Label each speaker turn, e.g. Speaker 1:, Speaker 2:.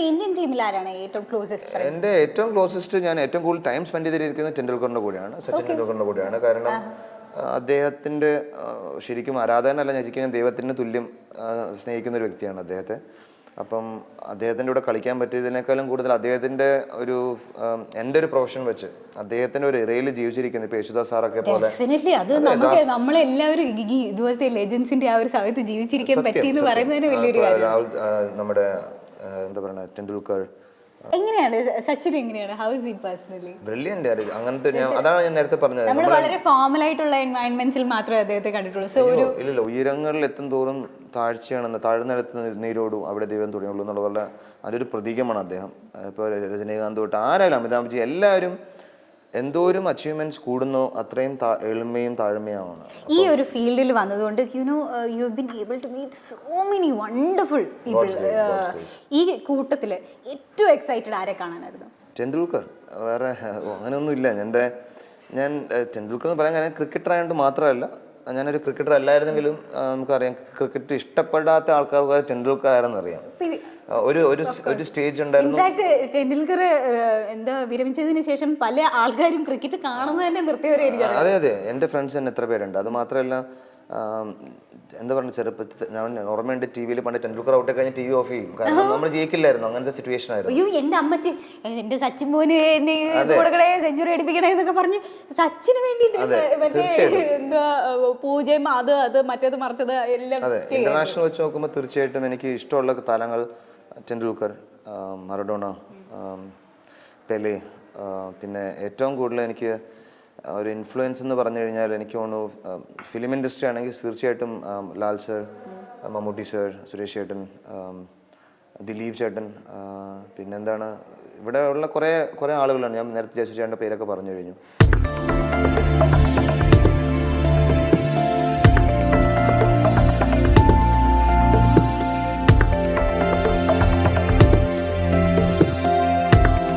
Speaker 1: Indian ടീമിൽ ആരാണ് ഏറ്റവും ക്ലോസസ്റ്റ് ഫ്രണ്ട്?
Speaker 2: എൻ്റെ ഏറ്റവും ക്ലോസസ്റ്റ്, ഞാൻ ഏറ്റവും കൂടുതൽ ടൈം സ്പെൻഡ് ചെയ്തിരിക്കുന്നത് ടെണ്ടുൽക്കറിൻ്റെ കൂടെയാണ്, സച്ചിൻ ടെണ്ടുൽക്കറിൻ്റെ കൂടെയാണ്. കാരണം അദ്ദേഹത്തിൻ്റെ ശരിക്കും ആരാധകനല്ല, ഞാൻ ദൈവത്തിന് തുല്യം സ്നേഹിക്കുന്ന ഒരു വ്യക്തിയാണ് അദ്ദേഹത്തെ. അപ്പം അദ്ദേഹത്തിൻ്റെ കൂടെ കളിക്കാൻ പറ്റിയതിനേക്കാളും കൂടുതൽ അദ്ദേഹത്തിൻ്റെ ഒരു എൻ്റെ ഒരു പ്രൊഫഷൻ വെച്ച് അദ്ദേഹത്തിൻ്റെ ഒരു ഇറയിൽ ജീവിച്ചിരിക്കുന്നു. ഇപ്പോൾ യേശുദാസ് സാറൊക്കെ പോലെ
Speaker 1: അത് നമുക്ക് നമ്മളെല്ലാവരും ഇതുപോലത്തെ ലെജൻസിന്റെ ആ ഒരു സമയത്ത് ജീവിച്ചിരിക്കാൻ പറ്റിയെന്ന് പറയുന്നതിന് വലിയൊരു കാര്യം.
Speaker 2: നമ്മുടെ എന്താ പറയുക, ടെണ്ടുൽക്കർ
Speaker 1: എങ്ങനെയാണ് സച്ചിൻ, എങ്ങനെയാണ്, how is he personally?
Speaker 2: Brilliant. അങ്ങനത്തെ അതാണ് ഞാൻ നേരത്തെ പറഞ്ഞത്,
Speaker 1: നമ്മൾ വളരെ ഫോർമൽ ആയിട്ടുള്ള എൻവയൺമെന്റ്സിൽ മാത്രമേ അദ്ദേഹത്തെ കണ്ടിട്ടുള്ളൂ. സോ ഒരു
Speaker 2: ഇല്ലല്ലോ, ഉയരങ്ങളിൽ എത്തും തോറും താഴ്ചയാണെന്ന്, താഴ്ന്നിടത്ത് നീരോടും അവിടെ ദൈവം തുടങ്ങിയുള്ളൂ എന്നുള്ള പോലെ അതൊരു പ്രതീകമാണ് അദ്ദേഹം. ഇപ്പോൾ രജനീകാന്ത് തൊട്ട് ആരായാലും അമിതാഭ് ബച്ചൻ എല്ലാവരും എന്തോരം അച്ചീവ്മെന്റ്സ് കൂടുന്നോ അത്രയും എളിമയും താഴ്മയാണ്.
Speaker 1: ഈ ഒരു ഫീൽഡിൽ വന്നതുകൊണ്ട് you have been able to meet so many wonderful people. ഈ കൂട്ടത്തിൽ ഏറ്റവും എക്സൈറ്റഡ് ആരെ കാണാനായിരുന്നു?
Speaker 2: ടെണ്ടുൽക്കർ. വേറെ അങ്ങനെയൊന്നും ഇല്ല. ഞാൻ ടെണ്ടുൽക്കർ എന്ന് പറയാൻ കാര്യം ക്രിക്കറ്റർ ആയതുകൊണ്ട് മാത്രമല്ല, ഞാനൊരു ക്രിക്കറ്റർ അല്ലായിരുന്നെങ്കിലും നമുക്കറിയാം ക്രിക്കറ്റ് ഇഷ്ടപ്പെടാത്ത ആൾക്കാർക്ക് ടെണ്ടുൽക്കർ ആരെന്ന് അറിയാം. ഒരു സ്റ്റേജ് ഉണ്ടായിരുന്നു.
Speaker 1: ഇൻഫാക്ട് ടെണ്ടുൽക്കർ എന്താ വിരമിച്ചതിന് ശേഷം പല ആൾക്കാരും ക്രിക്കറ്റ് കാണുന്നത് തന്നെ നിർത്തിയവരായിരിക്കും.
Speaker 2: അതെ, എൻ്റെ ഫ്രണ്ട്സ് തന്നെ എത്ര പേരുണ്ട്. അത് മാത്രമല്ല, എന്താ പറയുക, ചെറുപ്പത്തിൽ ഞാൻ ഓർമ്മയുണ്ട് ടി വിയിൽ പണ്ട് ടെണ്ടുൽക്കർ ഔട്ട് കഴിഞ്ഞ് ടി വി ഓഫ് ചെയ്യും. കാരണം നമ്മൾ ജയിക്കില്ലായിരുന്നു, അങ്ങനത്തെ സിറ്റുവേഷൻ ആയിരുന്നു.
Speaker 1: അയ്യോ, എന്റെ അമ്മച്ചി എന്റെ സച്ചിൻ മോന് കൊടുക്കണേ, സെഞ്ചുറി അടിപ്പിക്കണേ എന്നൊക്കെ പറഞ്ഞ് സച്ചിന് വേണ്ടിട്ട് എന്താ പൂജയും അത് മറ്റേത് മറിച്ചത് എല്ലാം.
Speaker 2: ഇന്റർനാഷണൽ വെച്ച് നോക്കുമ്പോൾ തീർച്ചയായിട്ടും എനിക്ക് ഇഷ്ടമുള്ള താരങ്ങൾ ടെണ്ടുൽക്കർ, മറഡോണ, പെലെ. പിന്നെ ഏറ്റവും കൂടുതൽ എനിക്ക് ഒരു ഇൻഫ്ലുവൻസ് എന്ന് പറഞ്ഞു കഴിഞ്ഞാൽ എനിക്ക് തോന്നുന്നു ഫിലിം ഇൻഡസ്ട്രി ആണെങ്കിൽ തീർച്ചയായിട്ടും ലാൽ സർ, മമ്മൂട്ടി സർ, സുരേഷ് ചേട്ടൻ, ദിലീപ് ചേട്ടൻ, പിന്നെന്താണ് ഇവിടെ ഉള്ള കുറേ ആളുകളാണ്. ഞാൻ നേരത്തെ ജയസു ചേട്ടൻ്റെ പേരൊക്കെ പറഞ്ഞു കഴിഞ്ഞു.